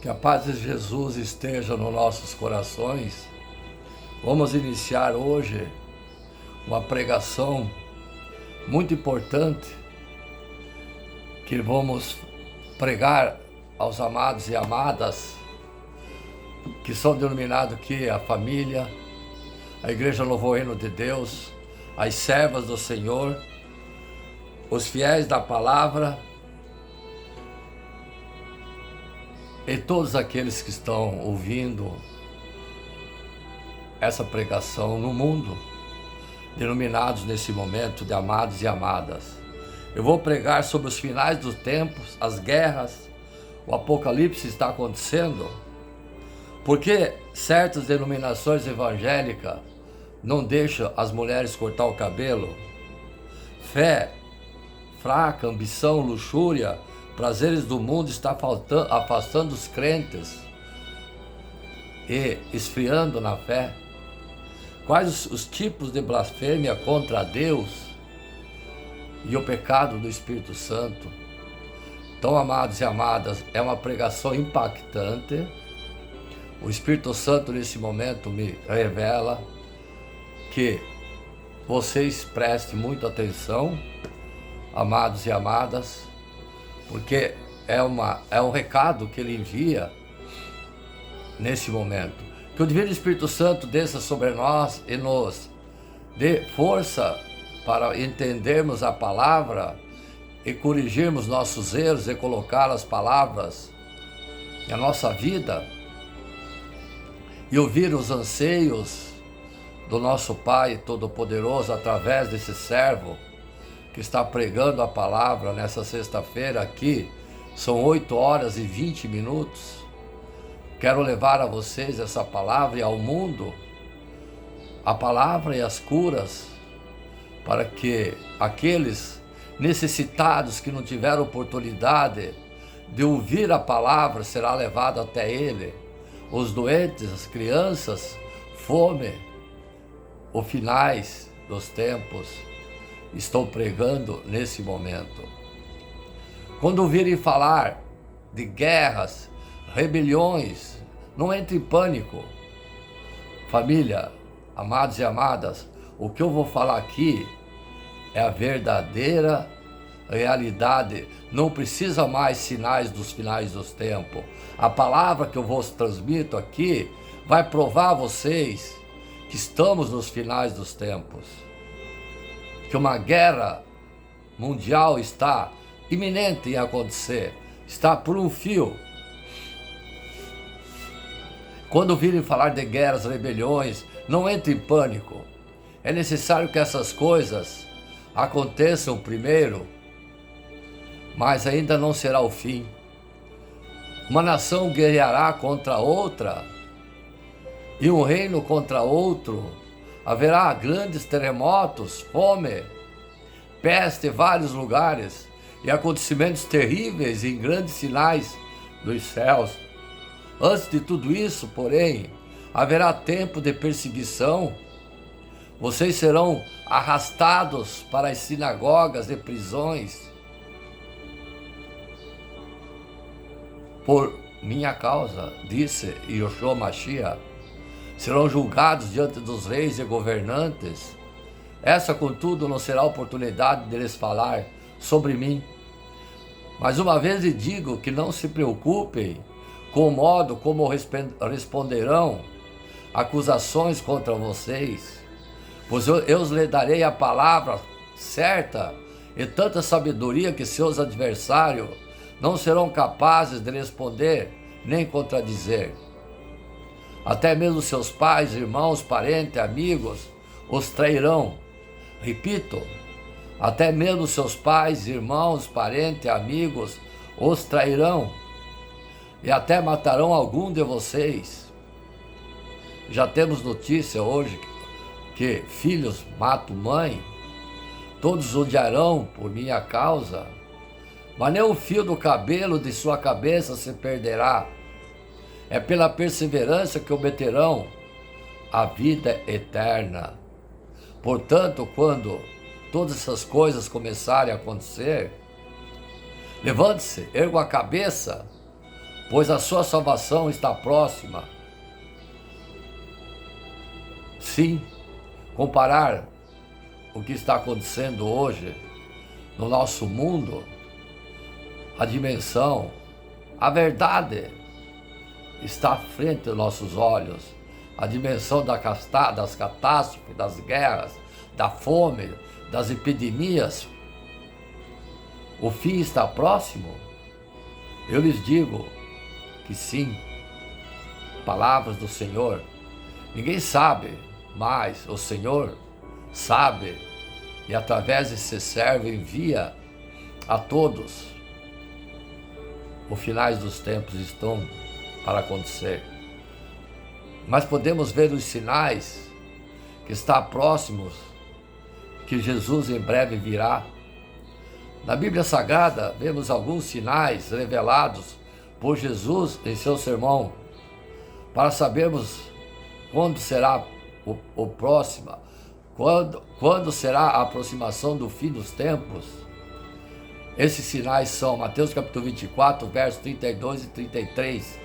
Que a paz de Jesus esteja nos nossos corações. Vamos iniciar hoje uma pregação muito importante que vamos pregar aos amados e amadas que são denominados aqui a família, a Igreja Novo Reino de Deus, as servas do Senhor, os fiéis da palavra e todos aqueles que estão ouvindo essa pregação no mundo, denominados nesse momento de amados e amadas. Eu vou pregar sobre os finais dos tempos, as guerras, o apocalipse está acontecendo, porque certas denominações evangélicas não deixam as mulheres cortar o cabelo, fé fraca, ambição, luxúria, prazeres do mundo está afastando os crentes e esfriando na fé. Quais os tipos de blasfêmia contra Deus e o pecado do Espírito Santo? Então, amados e amadas, é uma pregação impactante. O Espírito Santo nesse momento me revela que vocês prestem muita atenção, amados e amadas, porque é um recado que ele envia nesse momento. Que o Divino Espírito Santo desça sobre nós e nos dê força para entendermos a palavra e corrigirmos nossos erros e colocar as palavras na nossa vida e ouvir os anseios do nosso Pai Todo-Poderoso através desse servo que está pregando a palavra nessa sexta-feira aqui. São 8h20. Quero levar a vocês essa palavra e ao mundo a palavra e as curas, para que aqueles necessitados que não tiveram oportunidade de ouvir a palavra será levado até ele. Os doentes, as crianças, fome, os finais dos tempos. Estou pregando nesse momento. Quando ouvirem falar de guerras, rebeliões, não entre em pânico. Família, amados e amadas, o que eu vou falar aqui é a verdadeira realidade. Não precisa mais sinais dos finais dos tempos. A palavra que eu vos transmito aqui vai provar a vocês que estamos nos finais dos tempos. Que uma guerra mundial está iminente em acontecer, está por um fio. Quando ouvirem falar de guerras, rebeliões, não entre em pânico. É necessário que essas coisas aconteçam primeiro, mas ainda não será o fim. Uma nação guerreará contra outra e um reino contra outro. Haverá grandes terremotos, fome, peste em vários lugares e acontecimentos terríveis em grandes sinais dos céus. Antes de tudo isso, porém, haverá tempo de perseguição. Vocês serão arrastados para as sinagogas e prisões por minha causa, disse Yeshua Mashiach. Serão julgados diante dos reis e governantes. Essa, contudo, não será a oportunidade deles falar sobre mim. Mas uma vez lhe digo que não se preocupem com o modo como responderão acusações contra vocês, pois eu lhe darei a palavra certa e tanta sabedoria que seus adversários não serão capazes de responder nem contradizer. Até mesmo seus pais, irmãos, parentes, amigos os trairão. Repito, até mesmo seus pais, irmãos, parentes, amigos os trairão e até matarão algum de vocês. Já temos notícia hoje que filhos matam mãe, todos odiarão por minha causa, mas nem o fio do cabelo de sua cabeça se perderá. É pela perseverança que obterão a vida eterna. Portanto, quando todas essas coisas começarem a acontecer, levante-se, erga a cabeça, pois a sua salvação está próxima. Sim, comparar o que está acontecendo hoje no nosso mundo, a dimensão, a verdade está à frente dos nossos olhos. A dimensão das catástrofes, das guerras, da fome, das epidemias. O fim está próximo? Eu lhes digo que sim. Palavras do Senhor. Ninguém sabe, mas o Senhor sabe. E através desse servo envia a todos. Os finais dos tempos estão para acontecer. Mas podemos ver os sinais que está próximos, que Jesus em breve virá. Na Bíblia Sagrada, vemos alguns sinais revelados por Jesus em seu sermão, para sabermos quando será o próximo, quando será a aproximação do fim dos tempos. Esses sinais são Mateus capítulo 24, versos 32 e 33,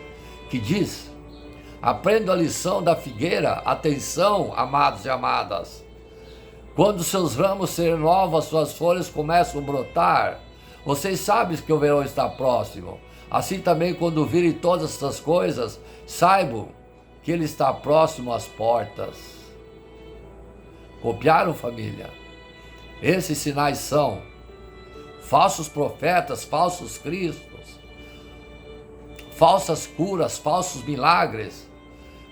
que diz: aprenda a lição da figueira, atenção, amados e amadas. Quando seus ramos se renovam, as suas folhas começam a brotar. Vocês sabem que o verão está próximo. Assim também, quando virem todas essas coisas, saibam que ele está próximo às portas. Copiaram, família? Esses sinais são falsos profetas, falsos cristos, falsas curas, falsos milagres,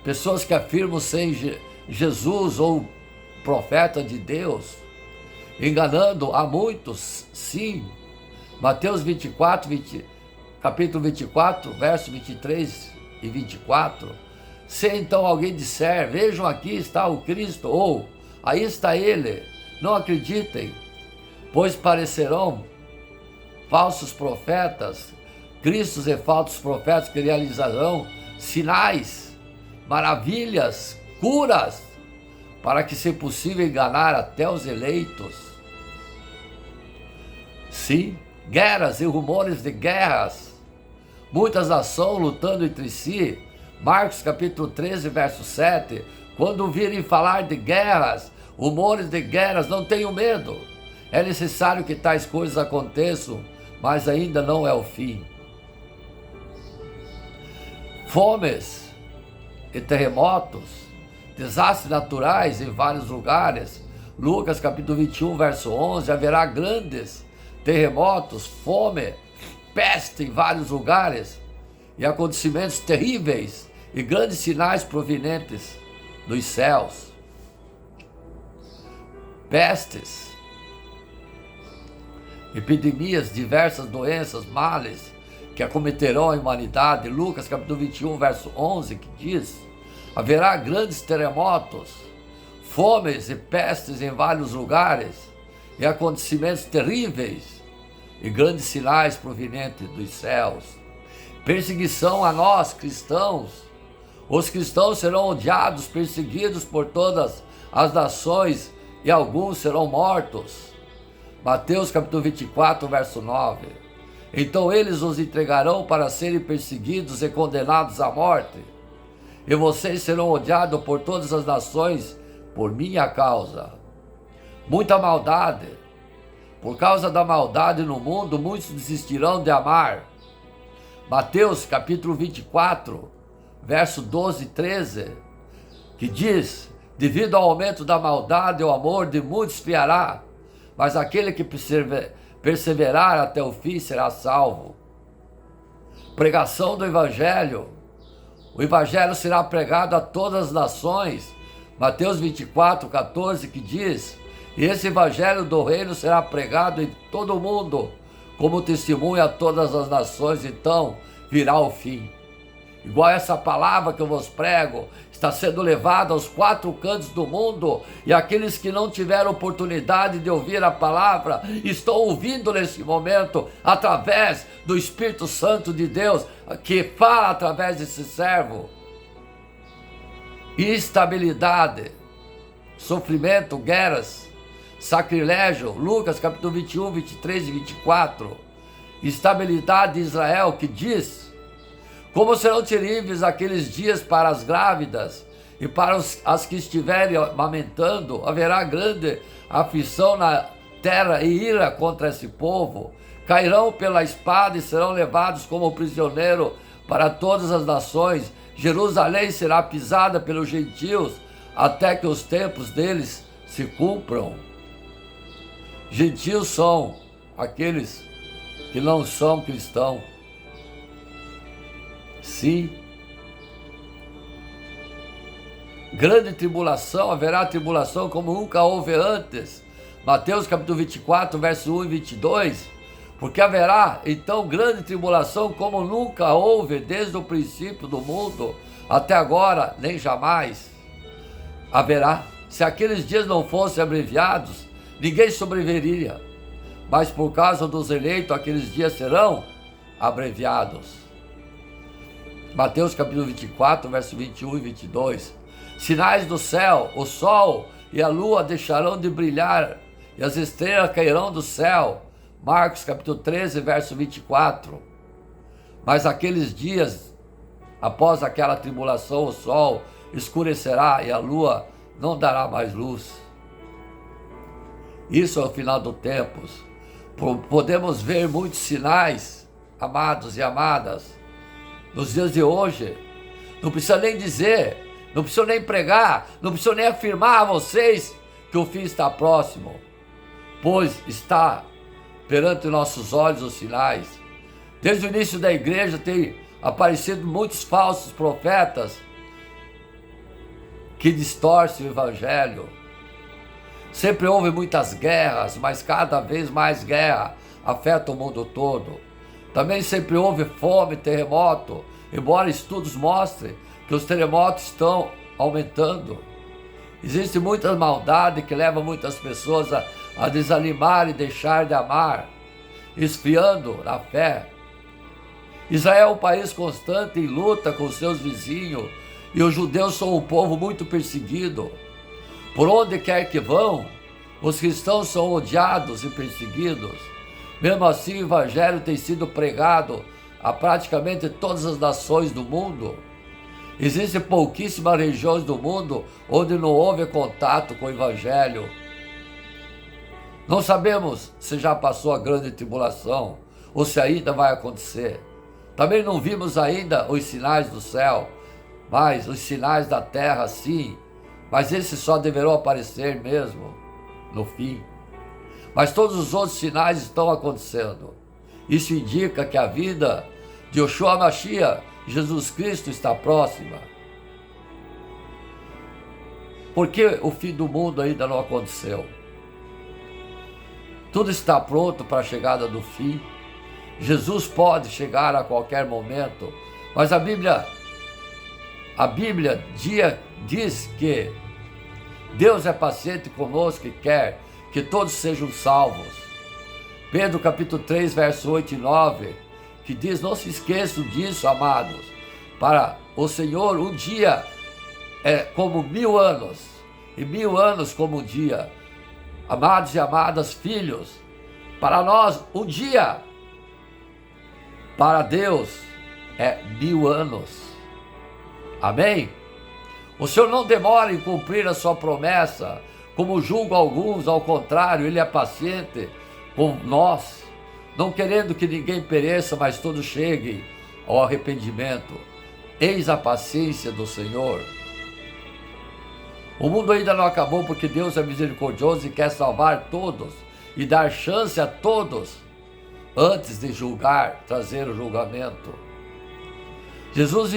pessoas que afirmam ser Jesus ou profeta de Deus, enganando a muitos. Sim, Mateus 24, capítulo 24, verso 23 e 24. Se então alguém disser, vejam, aqui está o Cristo, ou aí está ele, não acreditem, pois parecerão falsos profetas, cristos e falsos profetas que realizarão sinais, maravilhas, curas, para que, se possível, enganar até os eleitos. Sim, guerras e rumores de guerras, muitas nações lutando entre si. Marcos capítulo 13, verso 7, quando virem falar de guerras, rumores de guerras, não tenham medo. É necessário que tais coisas aconteçam, mas ainda não é o fim. Fomes e terremotos, desastres naturais em vários lugares. Lucas capítulo 21, verso 11, haverá grandes terremotos, fome, peste em vários lugares, e acontecimentos terríveis e grandes sinais provenientes dos céus. Pestes, epidemias, diversas doenças, males que acometerão a humanidade. Lucas capítulo 21, verso 11, que diz: haverá grandes terremotos, fomes e pestes em vários lugares, e acontecimentos terríveis e grandes sinais provenientes dos céus. Perseguição a nós, cristãos. Os cristãos serão odiados, perseguidos por todas as nações, e alguns serão mortos. Mateus capítulo 24, verso 9. Então eles os entregarão para serem perseguidos e condenados à morte, e vocês serão odiados por todas as nações por minha causa. Muita maldade. Por causa da maldade no mundo, muitos desistirão de amar. Mateus capítulo 24, verso 12 e 13, que diz: devido ao aumento da maldade, o amor de muitos esfriará, mas aquele que perseverar até o fim será salvo. Pregação do Evangelho. O Evangelho será pregado a todas as nações. Mateus 24, 14, que diz: e esse Evangelho do Reino será pregado em todo o mundo, como testemunha a todas as nações, então virá o fim. Igual essa palavra que eu vos prego, está sendo levada aos quatro cantos do mundo, e aqueles que não tiveram oportunidade de ouvir a palavra, estão ouvindo nesse momento, através do Espírito Santo de Deus, que fala através desse servo. Instabilidade, sofrimento, guerras, sacrilégio. Lucas capítulo 21, 23 e 24. Estabilidade de Israel, que diz: Como serão terríveis aqueles dias para as grávidas e para as que estiverem amamentando, haverá grande aflição na terra e ira contra esse povo. Cairão pela espada e serão levados como prisioneiro para todas as nações. Jerusalém será pisada pelos gentios até que os tempos deles se cumpram. Gentios são aqueles que não são cristãos. Sim. Grande tribulação, haverá tribulação como nunca houve antes. Mateus capítulo 24, verso 1 e 22. Porque haverá então grande tribulação como nunca houve desde o princípio do mundo até agora, nem jamais haverá. Se aqueles dias não fossem abreviados, ninguém sobreviveria. Mas por causa dos eleitos, aqueles dias serão abreviados. Mateus capítulo 24, verso 21 e 22. Sinais do céu, o sol e a lua deixarão de brilhar, e as estrelas cairão do céu. Marcos capítulo 13, verso 24. Mas aqueles dias, após aquela tribulação, o sol escurecerá e a lua não dará mais luz. Isso é o final dos tempos. Podemos ver muitos sinais, amados e amadas, nos dias de hoje. Não precisa nem dizer, não precisa nem pregar, não precisa nem afirmar a vocês que o fim está próximo, pois está perante nossos olhos os sinais. Desde o início da igreja tem aparecido muitos falsos profetas que distorcem o evangelho. Sempre houve muitas guerras, mas cada vez mais guerra afeta o mundo todo. Também sempre houve fome, terremoto, embora estudos mostrem que os terremotos estão aumentando. Existe muita maldade que leva muitas pessoas a desanimar e deixar de amar, esfriando na fé. Israel é um país constante em luta com seus vizinhos, e os judeus são um povo muito perseguido. Por onde quer que vão, os cristãos são odiados e perseguidos. Mesmo assim, o evangelho tem sido pregado a praticamente todas as nações do mundo. Existem pouquíssimas regiões do mundo onde não houve contato com o evangelho. Não sabemos se já passou a grande tribulação ou se ainda vai acontecer. Também não vimos ainda os sinais do céu, mas os sinais da terra sim, mas esses só deverão aparecer mesmo no fim. Mas todos os outros sinais estão acontecendo. Isso indica que a vinda de Yeshua Mashiach, Jesus Cristo, está próxima. Por que o fim do mundo ainda não aconteceu? Tudo está pronto para a chegada do fim. Jesus pode chegar a qualquer momento, mas a Bíblia diz que Deus é paciente conosco e quer que todos sejam salvos. Pedro capítulo 3, verso 8 e 9, que diz: não se esqueçam disso, amados, para o Senhor um dia é como 1000 anos, e 1000 anos como um dia. Amados e amadas, filhos, para nós um dia, para Deus é 1000 anos. Amém? O Senhor não demora em cumprir a sua promessa, como julgam alguns. Ao contrário, Ele é paciente com nós, não querendo que ninguém pereça, mas todos cheguem ao arrependimento. Eis a paciência do Senhor. O mundo ainda não acabou, porque Deus é misericordioso e quer salvar todos e dar chance a todos antes de julgar, trazer o julgamento. Jesus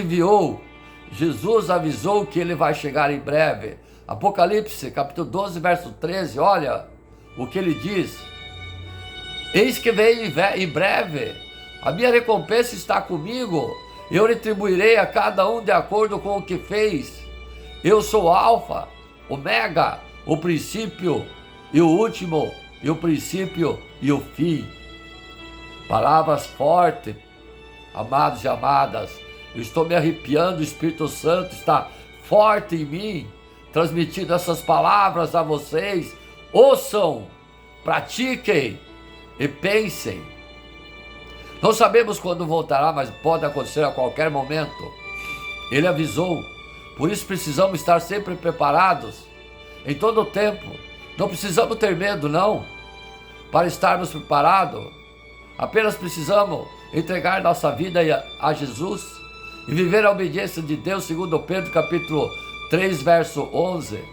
avisou que Ele vai chegar em breve. Apocalipse, capítulo 12, verso 13, olha o que Ele diz: eis que venho em breve, a minha recompensa está comigo, eu retribuirei a cada um de acordo com o que fez. Eu sou o Alfa, Ômega, o princípio e o último, e o princípio e o fim. Palavras fortes, amados e amadas. Eu estou me arrepiando, o Espírito Santo está forte em mim, transmitindo essas palavras a vocês. Ouçam, pratiquem e pensem. Não sabemos quando voltará, mas pode acontecer a qualquer momento. Ele avisou. Por isso precisamos estar sempre preparados, em todo o tempo. Não precisamos ter medo, não. Para estarmos preparados, apenas precisamos entregar nossa vida a Jesus e viver a obediência de Deus, segundo Pedro capítulo 3, verso 11.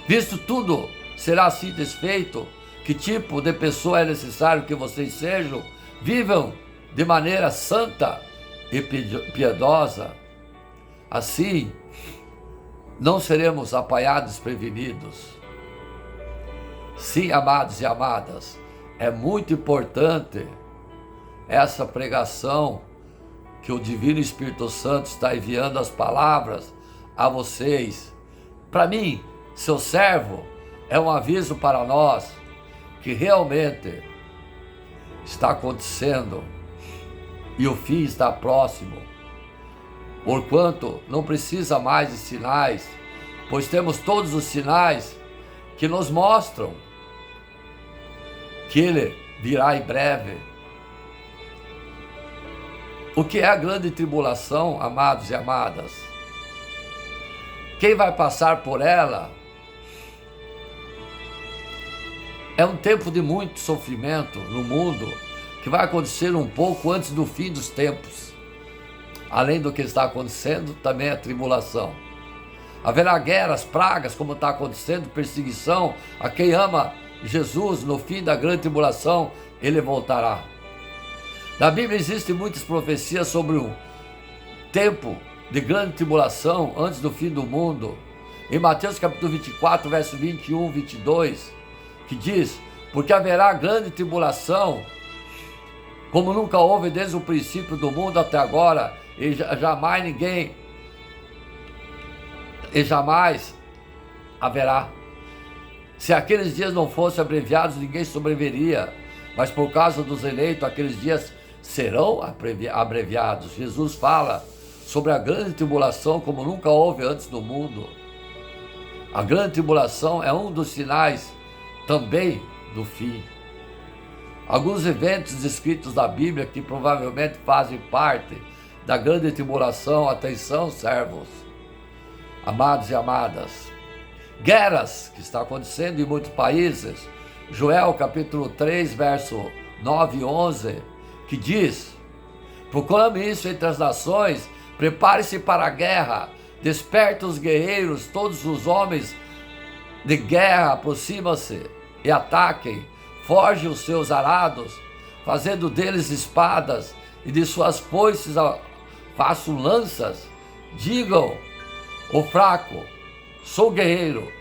Visto tudo será assim desfeito, que tipo de pessoa é necessário que vocês sejam? Vivam de maneira santa e piedosa. Assim, não seremos apanhados desprevenidos. Sim, amados e amadas, é muito importante essa pregação que o Divino Espírito Santo está enviando as palavras a vocês. Para mim, seu servo, é um aviso para nós que realmente está acontecendo e o fim está próximo. Porquanto não precisa mais de sinais, pois temos todos os sinais que nos mostram que Ele virá em breve. O que é a grande tribulação, amados e amadas? Quem vai passar por ela é um tempo de muito sofrimento no mundo, que vai acontecer um pouco antes do fim dos tempos. Além do que está acontecendo, também a tribulação. Haverá guerras, pragas, como está acontecendo, perseguição a quem ama Jesus. No fim da grande tribulação, Ele voltará. Na Bíblia existem muitas profecias sobre o tempo de grande tribulação antes do fim do mundo. Em Mateus capítulo 24, verso 21, 22, que diz: porque haverá grande tribulação, como nunca houve desde o princípio do mundo até agora, e jamais haverá. Se aqueles dias não fossem abreviados, ninguém sobreviveria, mas por causa dos eleitos, aqueles dias serão abreviados. Jesus fala sobre a grande tribulação como nunca houve antes no mundo. A grande tribulação é um dos sinais também do fim. Alguns eventos descritos na Bíblia que provavelmente fazem parte da grande tribulação. Atenção, servos, amados e amadas. Guerras que estão acontecendo em muitos países. Joel capítulo 3, verso 9 e 11, que diz: proclame isso entre as nações, prepare-se para a guerra, desperta os guerreiros, todos os homens de guerra aproximam-se e ataquem, forjem os seus arados, fazendo deles espadas, e de suas foices façam lanças. Digam o fraco: sou guerreiro,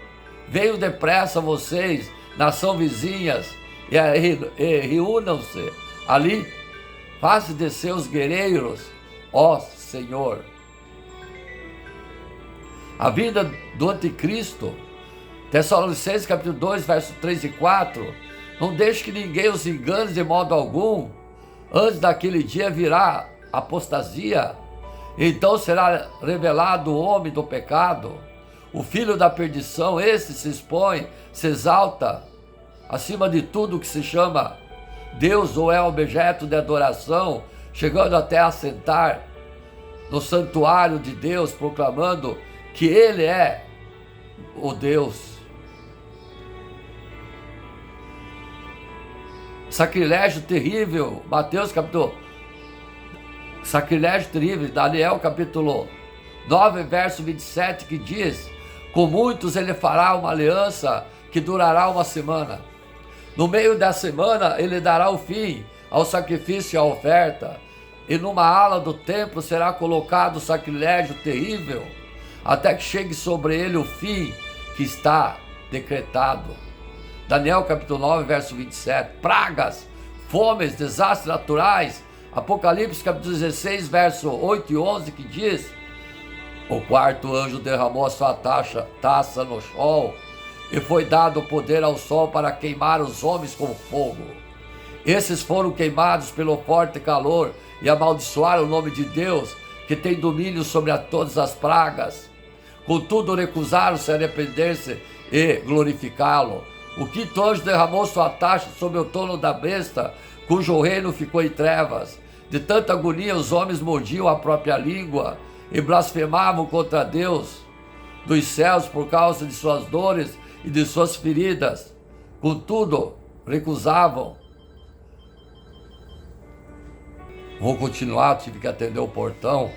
venho depressa vocês, nação vizinhas, e reúnam-se ali, faça descer os guerreiros, ó Senhor. A vinda do anticristo, Tessalonicenses capítulo 2, verso 3 e 4, não deixe que ninguém os engane de modo algum. Antes daquele dia virá apostasia, então será revelado o homem do pecado, o filho da perdição. Esse se expõe, se exalta acima de tudo que se chama Deus ou é objeto de adoração, chegando até a sentar no santuário de Deus, proclamando que Ele é o Deus. Sacrilégio terrível, sacrilégio terrível, Daniel capítulo 9, verso 27, que diz: com muitos ele fará uma aliança que durará uma semana. No meio da semana ele dará o fim ao sacrifício e à oferta, e numa ala do templo será colocado o sacrilégio terrível, até que chegue sobre ele o fim que está decretado. Daniel capítulo 9, verso 27. Pragas, fomes, desastres naturais. Apocalipse capítulo 16, verso 8 e 11, que diz: o quarto anjo derramou a sua taça no sol, e foi dado o poder ao sol para queimar os homens com fogo. Esses foram queimados pelo forte calor e amaldiçoaram o nome de Deus, que tem domínio sobre todas as pragas. Contudo, recusaram-se a arrepender-se e glorificá-lo. O quinto anjo derramou sua taça sobre o trono da besta, cujo reino ficou em trevas. De tanta agonia os homens mordiam a própria língua e blasfemavam contra Deus dos céus por causa de suas dores e de suas feridas. Contudo, recusavam. Vou continuar, tive que atender o portão.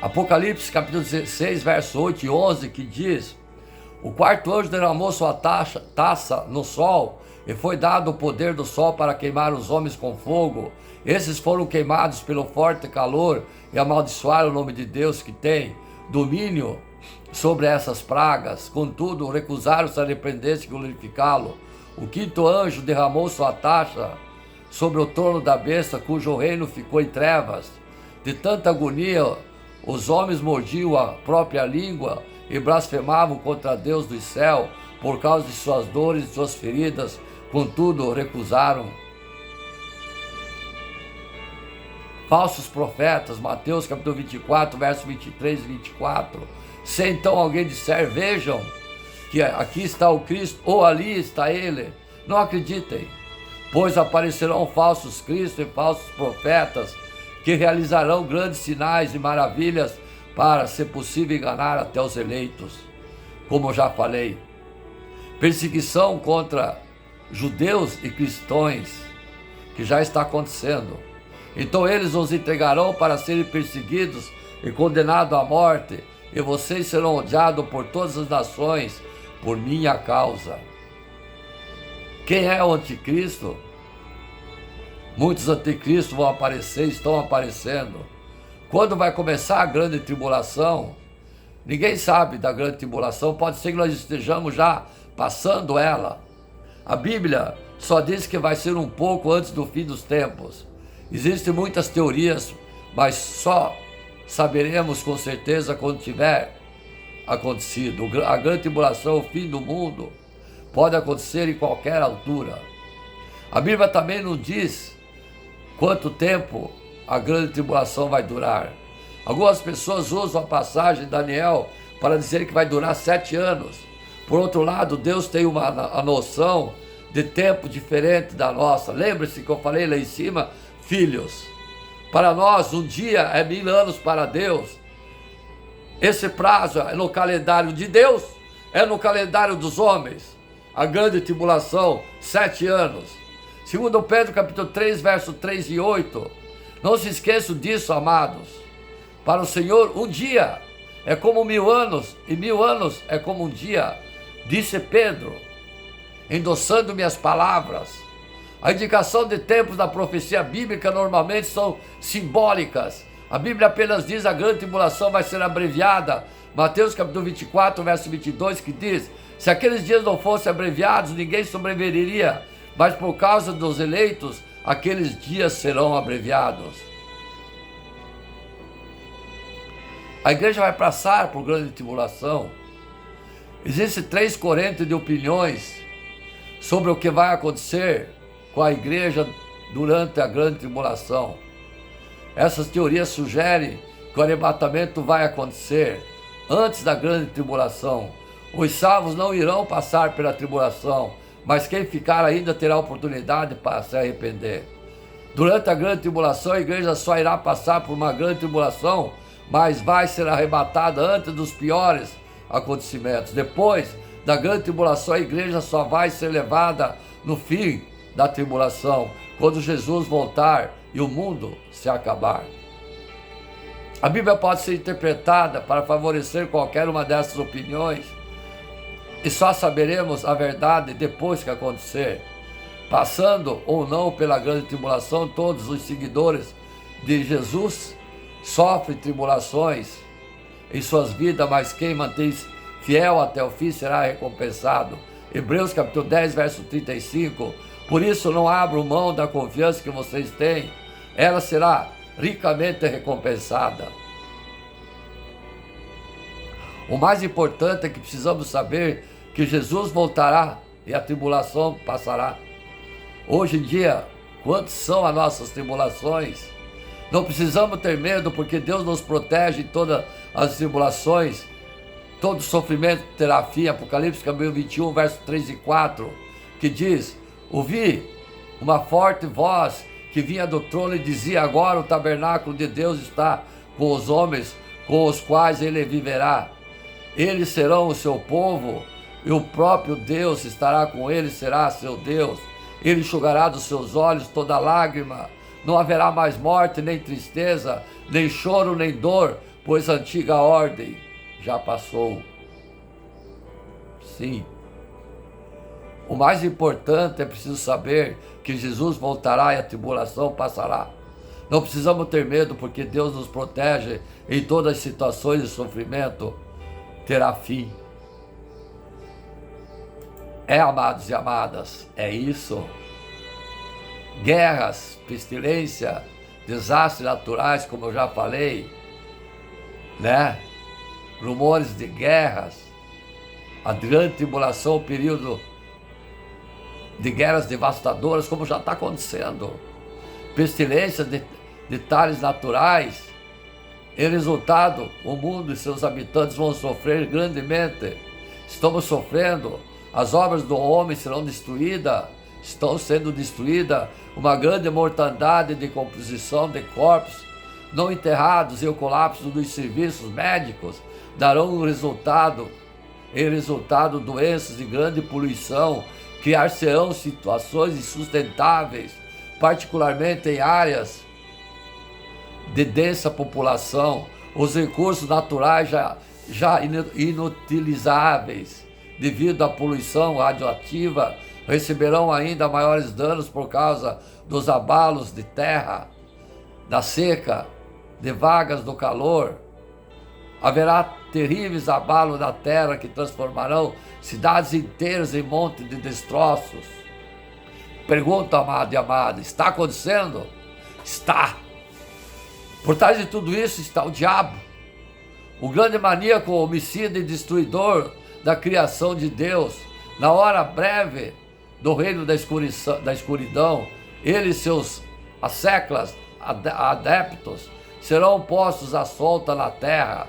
Apocalipse capítulo 16, verso 8 e 11, que diz: o quarto anjo derramou sua taça no sol, e foi dado o poder do sol para queimar os homens com fogo. Esses foram queimados pelo forte calor e amaldiçoaram o nome de Deus, que tem domínio sobre essas pragas. Contudo, recusaram-se a arrepender-se e glorificá-lo. O quinto anjo derramou sua taça sobre o trono da besta, cujo reino ficou em trevas. De tanta agonia, os homens mordiam a própria língua e blasfemavam contra Deus do céu por causa de suas dores e suas feridas. Contudo, recusaram. Falsos profetas, Mateus capítulo 24, verso 23 e 24. Se então alguém disser, vejam, que aqui está o Cristo, ou ali está ele, não acreditem, pois aparecerão falsos cristos e falsos profetas, que realizarão grandes sinais e maravilhas para, se possível, enganar até os eleitos. Como já falei, perseguição contra judeus e cristãos, que já está acontecendo. Então eles os entregarão para serem perseguidos e condenados à morte, e vocês serão odiados por todas as nações por minha causa. Quem é o anticristo? Muitos anticristos vão aparecer, estão aparecendo. Quando vai começar a grande tribulação? Ninguém sabe da grande tribulação, pode ser que nós estejamos já passando ela. A Bíblia só diz que vai ser um pouco antes do fim dos tempos. Existem muitas teorias, mas só saberemos com certeza quando tiver acontecido. A grande tribulação, o fim do mundo, pode acontecer em qualquer altura. A Bíblia também não diz quanto tempo a grande tribulação vai durar. Algumas pessoas usam a passagem de Daniel para dizer que vai durar 7 anos. Por outro lado, Deus tem a noção de tempo diferente da nossa. Lembre-se que eu falei lá em cima, filhos. Para nós, um dia é 1000 anos para Deus. Esse prazo é no calendário de Deus, é no calendário dos homens. A grande tribulação, 7 anos. Segundo Pedro, capítulo 3, verso 3 e 8. Não se esqueçam disso, amados. Para o Senhor, um dia é como 1000 anos, e 1000 anos é como um dia, disse Pedro, endossando minhas palavras. A indicação de tempos da profecia bíblica normalmente são simbólicas. A Bíblia apenas diz que a grande tribulação vai ser abreviada. Mateus capítulo 24, verso 22, que diz: se aqueles dias não fossem abreviados, ninguém sobreviveria, mas por causa dos eleitos, aqueles dias serão abreviados. A igreja vai passar por grande tribulação. Existem 3 correntes de opiniões sobre o que vai acontecer com a igreja durante a grande tribulação. Essas teorias sugerem que o arrebatamento vai acontecer antes da grande tribulação. Os salvos não irão passar pela tribulação, mas quem ficar ainda terá oportunidade para se arrepender. Durante a grande tribulação, a igreja só irá passar por uma grande tribulação, mas vai ser arrebatada antes dos piores acontecimentos. Depois da grande tribulação, a igreja só vai ser levada no fim da tribulação, quando Jesus voltar e o mundo se acabar. A Bíblia pode ser interpretada para favorecer qualquer uma dessas opiniões, e só saberemos a verdade depois que acontecer. Passando ou não pela grande tribulação, todos os seguidores de Jesus sofrem tribulações em suas vidas, mas quem mantém-se fiel até o fim será recompensado. Hebreus capítulo 10, verso 35. Por isso não abram mão da confiança que vocês têm, ela será ricamente recompensada. O mais importante é que precisamos saber que Jesus voltará e a tribulação passará. Hoje em dia, quantas são as nossas tribulações? Não precisamos ter medo, porque Deus nos protege em todas as tribulações. Todo sofrimento terá fim. Apocalipse capítulo 21, verso 3 e 4, que diz: ouvi uma forte voz que vinha do trono e dizia: agora o tabernáculo de Deus está com os homens, com os quais ele viverá. Eles serão o seu povo, e o próprio Deus estará com eles, será seu Deus. Ele enxugará dos seus olhos toda lágrima. Não haverá mais morte, nem tristeza, nem choro, nem dor, pois a antiga ordem já passou. Sim. O mais importante é preciso saber que Jesus voltará e a tribulação passará. Não precisamos ter medo, porque Deus nos protege em todas as situações de sofrimento. Terá fim. Amados e amadas, é isso. Guerras, pestilência, desastres naturais, como eu já falei, né? Rumores de guerras, a grande tribulação, o período de guerras devastadoras, como já está acontecendo. Pestilências, detalhes naturais. Em resultado, o mundo e seus habitantes vão sofrer grandemente. Estamos sofrendo. As obras do homem serão destruídas. Estão sendo destruídas. Uma grande mortandade de composição de corpos não enterrados e o colapso dos serviços médicos darão um resultado. Em resultado, doenças de grande poluição criar-se-ão situações insustentáveis, particularmente em áreas de densa população. Os recursos naturais já inutilizáveis devido à poluição radioativa receberão ainda maiores danos por causa dos abalos de terra, da seca, de vagas do calor. Haverá terríveis abalos da terra que transformarão cidades inteiras em monte de destroços. Pergunta, amado e amada, está acontecendo? Está. Por trás de tudo isso está o diabo, o grande maníaco, homicida e destruidor da criação de Deus. Na hora breve do reino da escuridão, ele e seus asseclas, adeptos, serão postos à solta na terra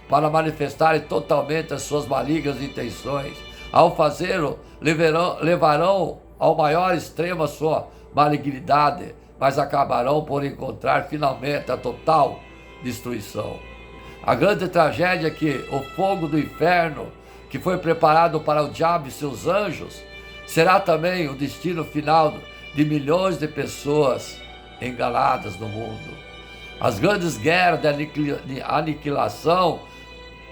para manifestarem totalmente as suas malignas intenções. Ao fazê-lo, levarão ao maior extremo a sua malignidade, mas acabarão por encontrar finalmente a total destruição. A grande tragédia é que o fogo do inferno, que foi preparado para o diabo e seus anjos, será também o destino final de milhões de pessoas enganadas no mundo. As grandes guerras de aniquilação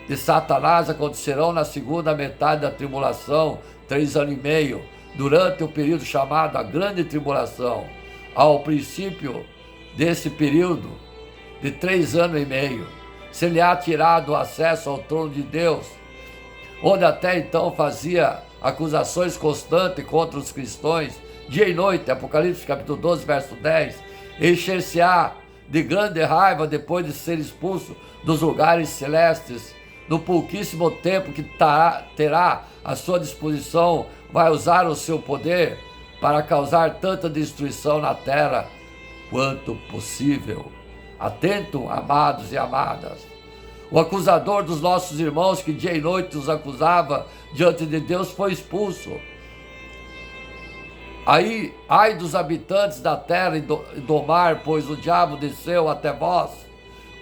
de Satanás acontecerão na segunda metade da tribulação, 3 anos e meio, durante o período chamado a Grande Tribulação. Ao princípio desse período de 3 anos e meio, se lhe há tirado o acesso ao trono de Deus, onde até então fazia acusações constantes contra os cristãos, dia e noite, Apocalipse capítulo 12, verso 10, encher-se-á de grande raiva depois de ser expulso dos lugares celestes. No pouquíssimo tempo que terá à sua disposição, vai usar o seu poder para causar tanta destruição na terra quanto possível. Atento, amados e amadas. O acusador dos nossos irmãos, que dia e noite os acusava diante de Deus, foi expulso. Ai dos habitantes da terra e do mar, pois o diabo desceu até vós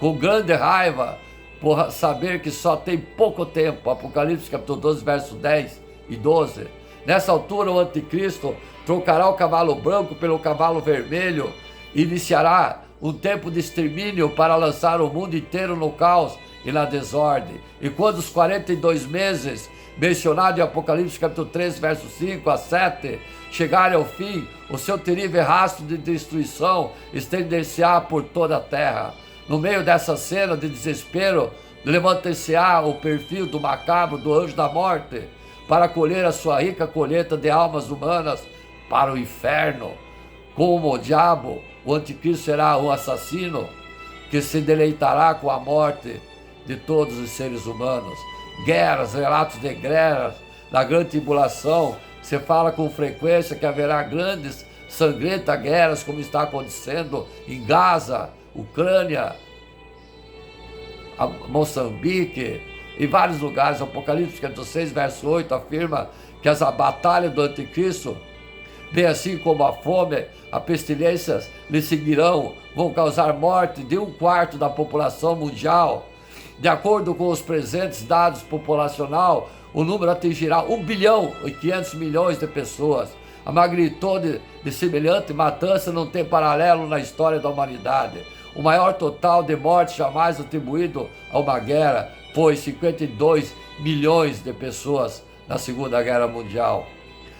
com grande raiva, por saber que só tem pouco tempo. Apocalipse capítulo 12, verso 10 e 12. Nessa altura o anticristo trocará o cavalo branco pelo cavalo vermelho e iniciará um tempo de extermínio para lançar o mundo inteiro no caos e na desordem. E quando os 42 meses mencionados em Apocalipse capítulo 13, versos 5 a 7, chegarem ao fim, o seu terrível rastro de destruição estender-se-á por toda a terra. No meio dessa cena de desespero, levanta-se-á o perfil do macabro do anjo da morte para colher a sua rica colheita de almas humanas para o inferno. Como o diabo, o anticristo será um assassino que se deleitará com a morte de todos os seres humanos. Guerras, relatos de guerras, da grande tribulação, se fala com frequência que haverá grandes, sangrentas guerras, como está acontecendo em Gaza, Ucrânia, Moçambique e vários lugares. Apocalipse capítulo 6, verso 8 afirma que a batalha do anticristo bem assim como a fome, a pestilências lhe seguirão, vão causar morte de 1/4 da população mundial. De acordo com os presentes dados populacional, o número atingirá 1,5 bilhão de pessoas. A magnitude de semelhante matança não tem paralelo na história da humanidade. O maior total de mortes jamais atribuído a uma guerra foi 52 milhões de pessoas na Segunda Guerra Mundial.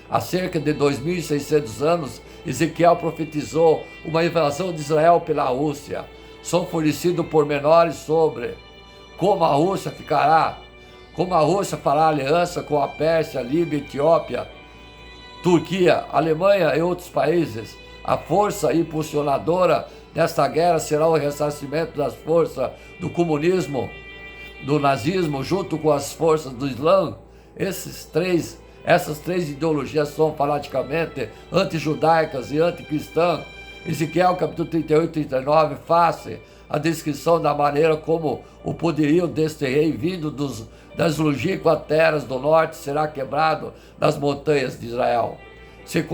Há cerca de 2.600 anos, Ezequiel profetizou uma invasão de Israel pela Rússia. São fornecidos pormenores sobre como a Rússia ficará, como a Rússia fará aliança com a Pérsia, Líbia, Etiópia, Turquia, Alemanha e outros países. A força impulsionadora desta guerra será o ressarcimento das forças do comunismo, do nazismo, junto com as forças do Islã. Essas três ideologias são fanaticamente antijudaicas e anticristãs. Ezequiel capítulo 38 e 39 faz a descrição da maneira como o poderio deste rei vindo das longínquas terras do norte será quebrado nas montanhas de Israel. Se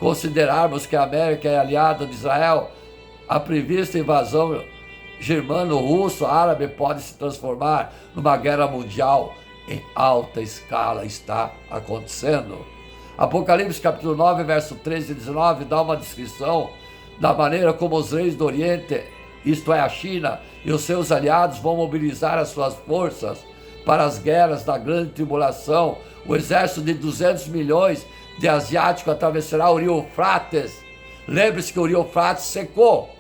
considerarmos que a América é aliada de Israel, a prevista invasão germano-russo-árabe pode se transformar numa guerra mundial em alta escala. Está acontecendo. Apocalipse capítulo 9, verso 13 e 19 dá uma descrição da maneira como os reis do Oriente, isto é, a China e os seus aliados, vão mobilizar as suas forças para as guerras da grande tribulação. O exército de 200 milhões de asiáticos atravessará o rio Eufrates. Lembre-se que o rio Eufrates secou.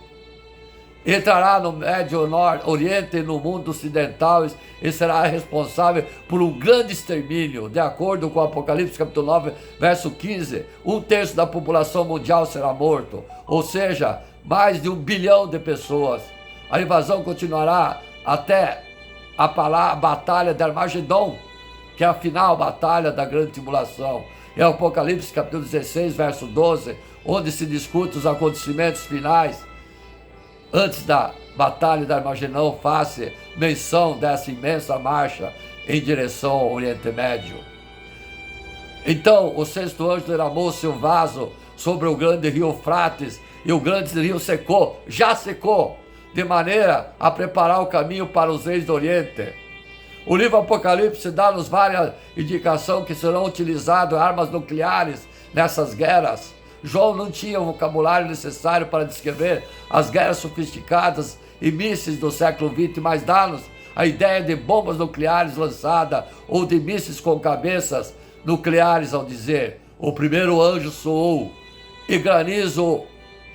Entrará no Médio Oriente e no mundo ocidental e será responsável por um grande extermínio. De acordo com Apocalipse capítulo 9, verso 15, 1/3 da população mundial será morto, ou seja, mais de 1 bilhão de pessoas. A invasão continuará até a batalha de Armagedon, que é a final batalha da grande tribulação. É o Apocalipse capítulo 16, verso 12, onde se discute os acontecimentos finais. Antes da batalha de Armagedon, faz menção dessa imensa marcha em direção ao Oriente Médio. Então, o sexto anjo derramou seu vaso sobre o grande rio Eufrates, e o grande rio secou, já secou, de maneira a preparar o caminho para os reis do Oriente. O livro Apocalipse dá-nos várias indicações que serão utilizadas armas nucleares nessas guerras. João não tinha o vocabulário necessário para descrever as guerras sofisticadas e mísseis do século XX, mas dá-nos a ideia de bombas nucleares lançadas ou de mísseis com cabeças nucleares, ao dizer: o primeiro anjo soou, e granizo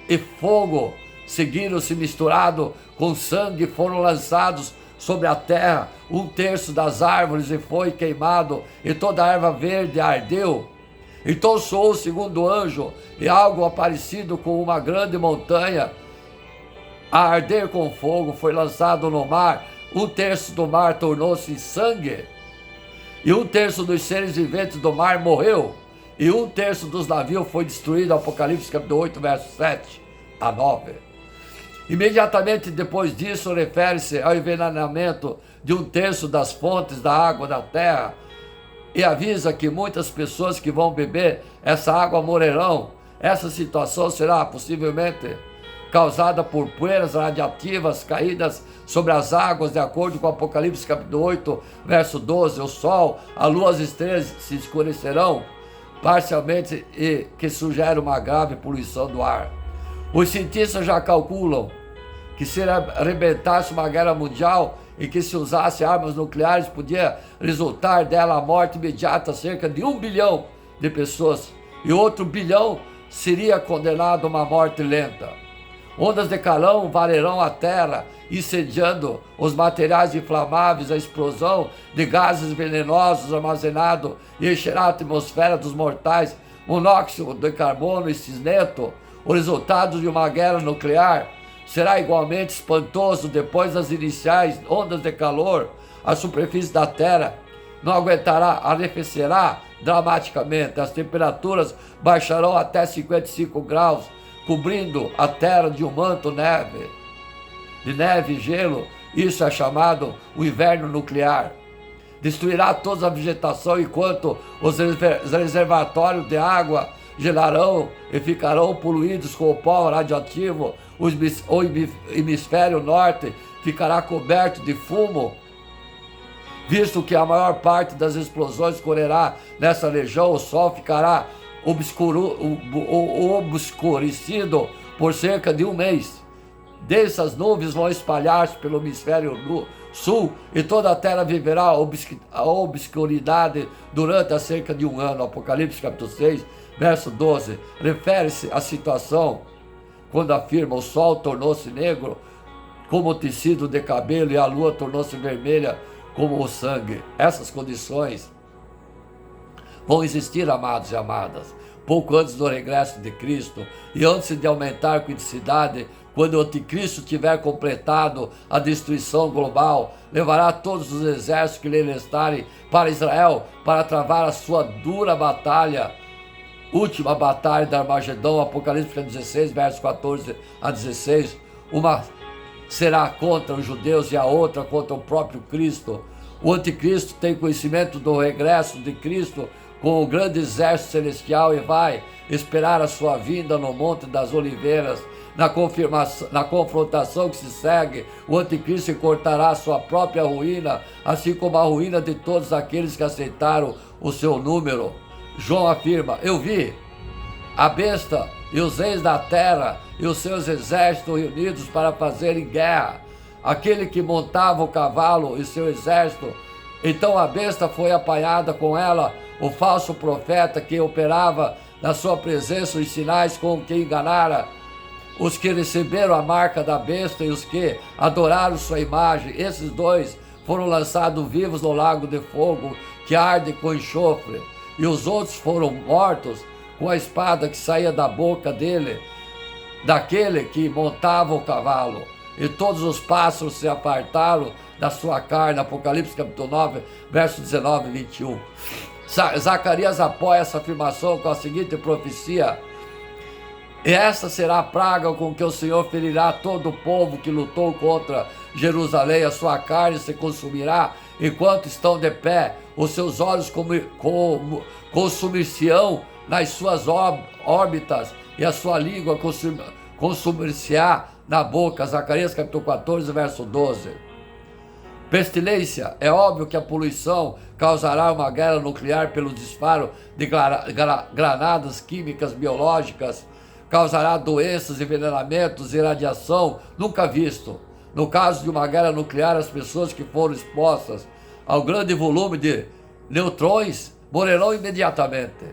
e fogo seguiram-se misturado com sangue, foram lançados sobre a terra. 1/3 das árvores e foi queimado, e toda a erva verde ardeu. Então soou o segundo anjo, e algo parecido com uma grande montanha a arder com fogo foi lançado no mar. 1/3 do mar tornou-se em sangue, e 1/3 dos seres viventes do mar morreu, e 1/3 dos navios foi destruído. Apocalipse capítulo 8, versos 7 a 9. Imediatamente depois disso, refere-se ao envenenamento de 1/3 das fontes da água da terra, e avisa que muitas pessoas que vão beber essa água morrerão. Essa situação será possivelmente causada por poeiras radiativas caídas sobre as águas, de acordo com Apocalipse capítulo 8, verso 12. O sol, a lua, as estrelas se escurecerão parcialmente, e que sugere uma grave poluição do ar. Os cientistas já calculam que se arrebentasse uma guerra mundial e que se usasse armas nucleares, podia resultar dela a morte imediata cerca de 1 bilhão de pessoas, e outro bilhão seria condenado a uma morte lenta. Ondas de calor varrerão a terra, incendiando os materiais inflamáveis. A explosão de gases venenosos armazenados e encherá a atmosfera dos mortais, monóxido de carbono e cisneto. O resultado de uma guerra nuclear será igualmente espantoso. Depois das iniciais ondas de calor, a superfície da Terra não aguentará, arrefecerá dramaticamente. As temperaturas baixarão até 55 graus, cobrindo a Terra de um manto de neve e gelo. Isso é chamado o inverno nuclear. Destruirá toda a vegetação, enquanto os reservatórios de água gelarão e ficarão poluídos com o pó radioativo. O hemisfério norte ficará coberto de fumo, visto que a maior parte das explosões ocorrerá nessa região. O Sol ficará obscurecido por cerca de um mês. Dessas nuvens vão espalhar-se pelo hemisfério sul e toda a terra viverá a obscuridade durante cerca de um ano. Apocalipse capítulo 6, verso 12. Refere-se à situação quando afirma: o sol tornou-se negro como o tecido de cabelo e a lua tornou-se vermelha como o sangue. Essas condições vão existir, amados e amadas, pouco antes do regresso de Cristo e antes de aumentar com intensidade. Quando o anticristo tiver completado a destruição global, levará todos os exércitos que lhe restarem para Israel para travar a sua dura batalha, última batalha da Armagedão. Apocalipse 16, versos 14 a 16. Uma será contra os judeus e a outra contra o próprio Cristo. O anticristo tem conhecimento do regresso de Cristo com o grande exército celestial e vai esperar a sua vinda no Monte das Oliveiras. Na confrontação que se segue, o anticristo encortará a sua própria ruína, assim como a ruína de todos aqueles que aceitaram o seu número. João afirma: eu vi a besta e os reis da terra e os seus exércitos reunidos para fazerem guerra. Aquele que montava o cavalo e seu exército. Então a besta foi apanhada, com ela o falso profeta que operava na sua presença os sinais com que enganara os que receberam a marca da besta e os que adoraram sua imagem. Esses dois foram lançados vivos no lago de fogo que arde com enxofre, e os outros foram mortos com a espada que saía da boca daquele que montava o cavalo. E todos os pássaros se apartaram da sua carne. Apocalipse capítulo 9, versos 19 e 21. Zacarias apoia essa afirmação com a seguinte profecia: e essa será a praga com que o Senhor ferirá todo o povo que lutou contra Jerusalém. A sua carne se consumirá enquanto estão de pé, os seus olhos consumir-se-ão nas suas órbitas, e a sua língua consumir-se-á na boca. Zacarias capítulo 14, verso 12. Pestilência. É óbvio que a poluição causará uma guerra nuclear pelo disparo de granadas químicas biológicas, causará doenças, envenenamentos e radiação nunca visto. No caso de uma guerra nuclear, as pessoas que foram expostas ao grande volume de neutrões morrerão imediatamente.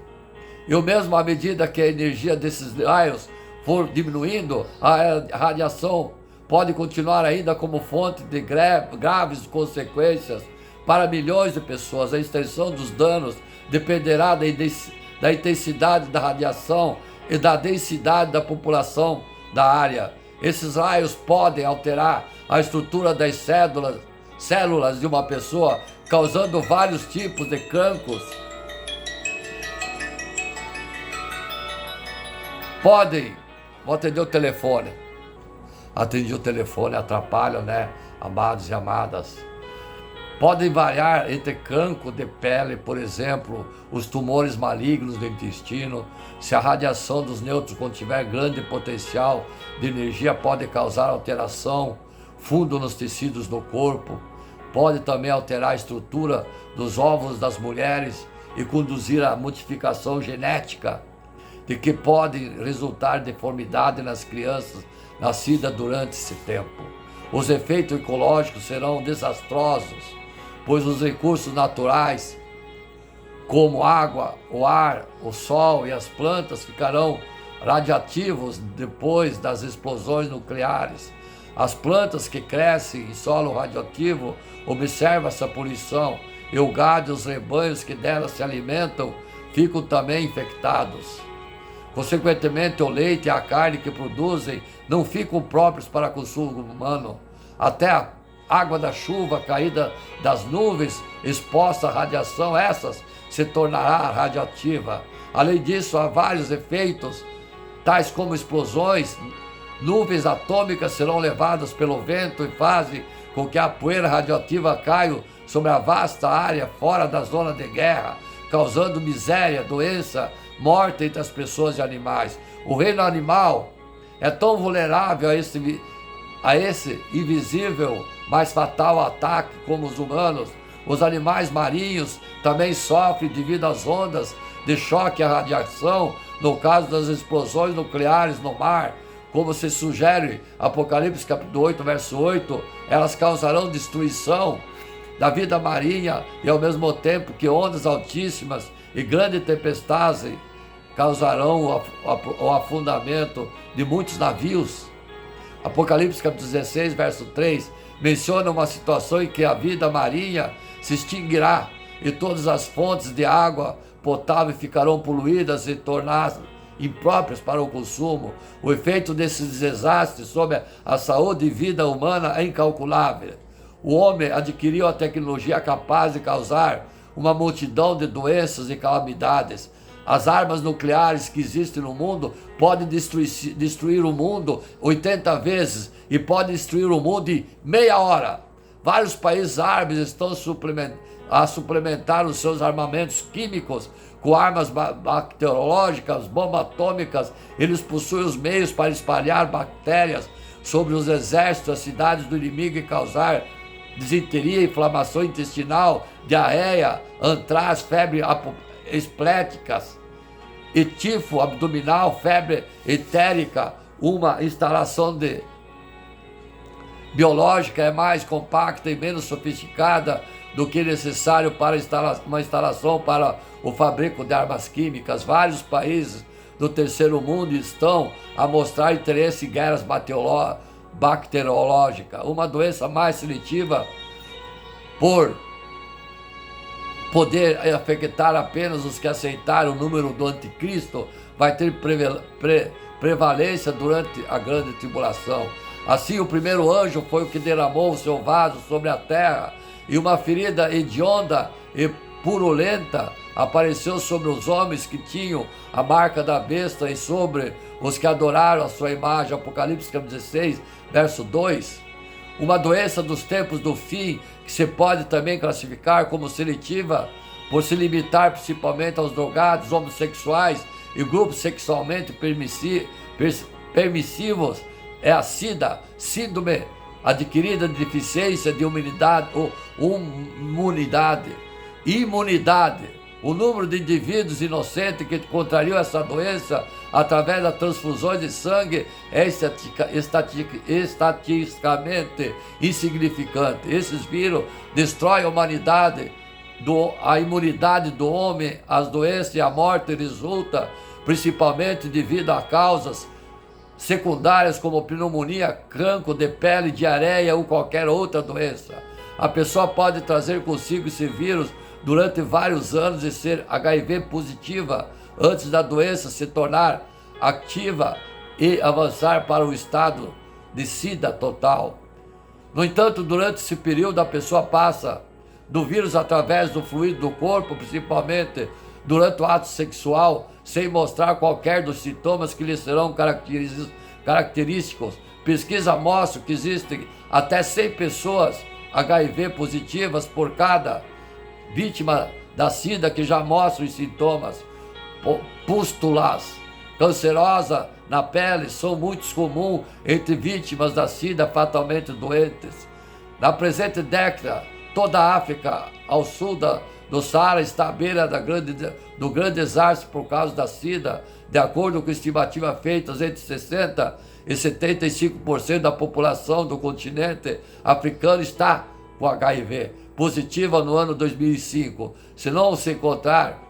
E o mesmo à medida que a energia desses raios for diminuindo, a radiação pode continuar ainda como fonte de graves consequências para milhões de pessoas. A extensão dos danos dependerá da intensidade da radiação e da densidade da população da área. Esses raios podem alterar a estrutura das células de uma pessoa, causando vários tipos de cancros. Vou atender o telefone. Atendi o telefone, atrapalham, né, amados e amadas? Podem variar entre cancro de pele, por exemplo, os tumores malignos do intestino. Se a radiação dos nêutrons contiver grande potencial de energia, pode causar alteração fundo nos tecidos do corpo. Pode também alterar a estrutura dos óvulos das mulheres e conduzir à modificação genética, de que pode resultar deformidade nas crianças nascidas durante esse tempo. Os efeitos ecológicos serão desastrosos, pois os recursos naturais, como água, o ar, o sol e as plantas, ficarão radiativos depois das explosões nucleares. As plantas que crescem em solo radioativo observam essa poluição, e o gado e os rebanhos que dela se alimentam ficam também infectados. Consequentemente, o leite e a carne que produzem não ficam próprios para consumo humano. Até a água da chuva caída das nuvens exposta à radiação, essas se tornará radioativa. Além disso, há vários efeitos, tais como explosões. Nuvens atômicas serão levadas pelo vento e fazem com que a poeira radioativa caia sobre a vasta área fora da zona de guerra, causando miséria, doença, morte entre as pessoas e animais. O reino animal é tão vulnerável a esse invisível, mas fatal ataque como os humanos. Os animais marinhos também sofrem devido às ondas de choque e radiação, no caso das explosões nucleares no mar. Como se sugere Apocalipse capítulo 8, verso 8, elas causarão destruição da vida marinha e ao mesmo tempo que ondas altíssimas e grande tempestade causarão o afundamento de muitos navios. Apocalipse capítulo 16, verso 3, menciona uma situação em que a vida marinha se extinguirá e todas as fontes de água potável ficarão poluídas e tornadas impróprias para o consumo. O efeito desses desastres sobre a saúde e vida humana é incalculável. O homem adquiriu a tecnologia capaz de causar uma multidão de doenças e calamidades. As armas nucleares que existem no mundo podem destruir o mundo 80 vezes e podem destruir o mundo em meia hora. Vários países árabes estão a suplementar os seus armamentos químicos com armas bacteriológicas, bombas atômicas. Eles possuem os meios para espalhar bactérias sobre os exércitos, as cidades do inimigo e causar disenteria, inflamação intestinal, diarreia, antraz, febre espléticas e tifo abdominal, febre entérica. Uma instalação biológica é mais compacta e menos sofisticada do que necessário para uma instalação para o fabrico de armas químicas. Vários países do terceiro mundo estão a mostrar interesse em guerras bacteriológicas. Uma doença mais seletiva por poder afetar apenas os que aceitaram o número do anticristo vai ter prevalência durante a grande tribulação. Assim, o primeiro anjo foi o que derramou o seu vaso sobre a terra, e uma ferida hedionda e purulenta apareceu sobre os homens que tinham a marca da besta e sobre os que adoraram a sua imagem. Apocalipse 16, verso 2. Uma doença dos tempos do fim, que se pode também classificar como seletiva, por se limitar principalmente aos drogados, homossexuais e grupos sexualmente permissivos, é a SIDA, síndrome adquirida de deficiência de imunidade. O número de indivíduos inocentes que contrariam essa doença através da transfusão de sangue é estatisticamente insignificante. Esses vírus destroem a humanidade, a imunidade do homem, as doenças e a morte resulta principalmente devido a causas secundárias como pneumonia, cancro de pele, diarreia ou qualquer outra doença. A pessoa pode trazer consigo esse vírus durante vários anos e ser HIV positiva antes da doença se tornar ativa e avançar para o estado de SIDA total. No entanto, durante esse período a pessoa passa do vírus através do fluido do corpo, principalmente durante o ato sexual, sem mostrar qualquer dos sintomas que lhe serão característicos. Pesquisa mostra que existem até 100 pessoas HIV positivas por cada vítima da SIDA que já mostram os sintomas. Pústulas cancerosas na pele são muito comuns entre vítimas da SIDA fatalmente doentes. Na presente década, toda a África ao sul do Saara está à beira do grande desastre por causa da SIDA. De acordo com estimativas feitas, entre 60% e 75% da população do continente africano está com HIV positiva no ano 2005. Se não se encontrar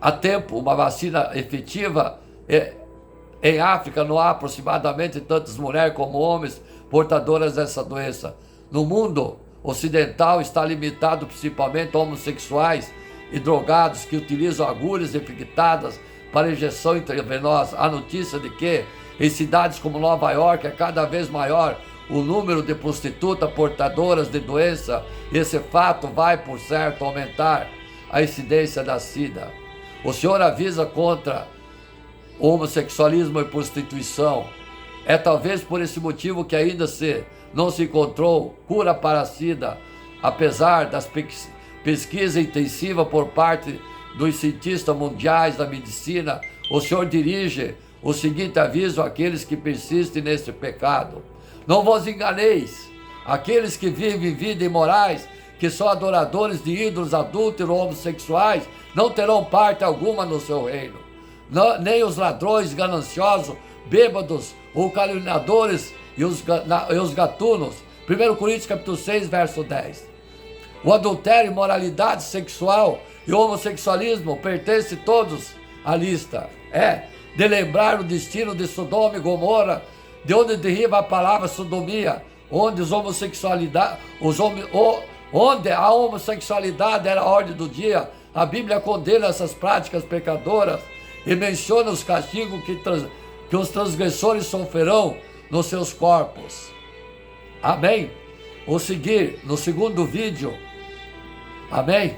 a tempo uma vacina efetiva, em África não há aproximadamente tantas mulheres como homens portadoras dessa doença. No mundo ocidental está limitado principalmente a homossexuais e drogados que utilizam agulhas infectadas para injeção intravenosa. A notícia de que em cidades como Nova York é cada vez maior o número de prostitutas portadoras de doença. Esse fato vai, por certo, aumentar a incidência da SIDA. O Senhor avisa contra o homossexualismo e prostituição. É talvez por esse motivo que ainda não se encontrou cura para a SIDA, apesar das pesquisas intensivas por parte dos cientistas mundiais da medicina, o Senhor dirige o seguinte aviso àqueles que persistem nesse pecado: não vos enganeis, aqueles que vivem vida imorais, que são adoradores de ídolos adúlteros ou homossexuais, não terão parte alguma no seu reino. Não, nem os ladrões gananciosos, bêbados ou caluniadores e os gatunos. 1 Coríntios capítulo 6, verso 10. O adultério, imoralidade sexual e o homossexualismo pertencem todos à lista. De lembrar o destino de Sodoma e Gomorra, de onde deriva a palavra sodomia, onde onde a homossexualidade era a ordem do dia. A Bíblia condena essas práticas pecadoras e menciona os castigos que os transgressores sofrerão nos seus corpos. Amém? Vou seguir no segundo vídeo. Amém?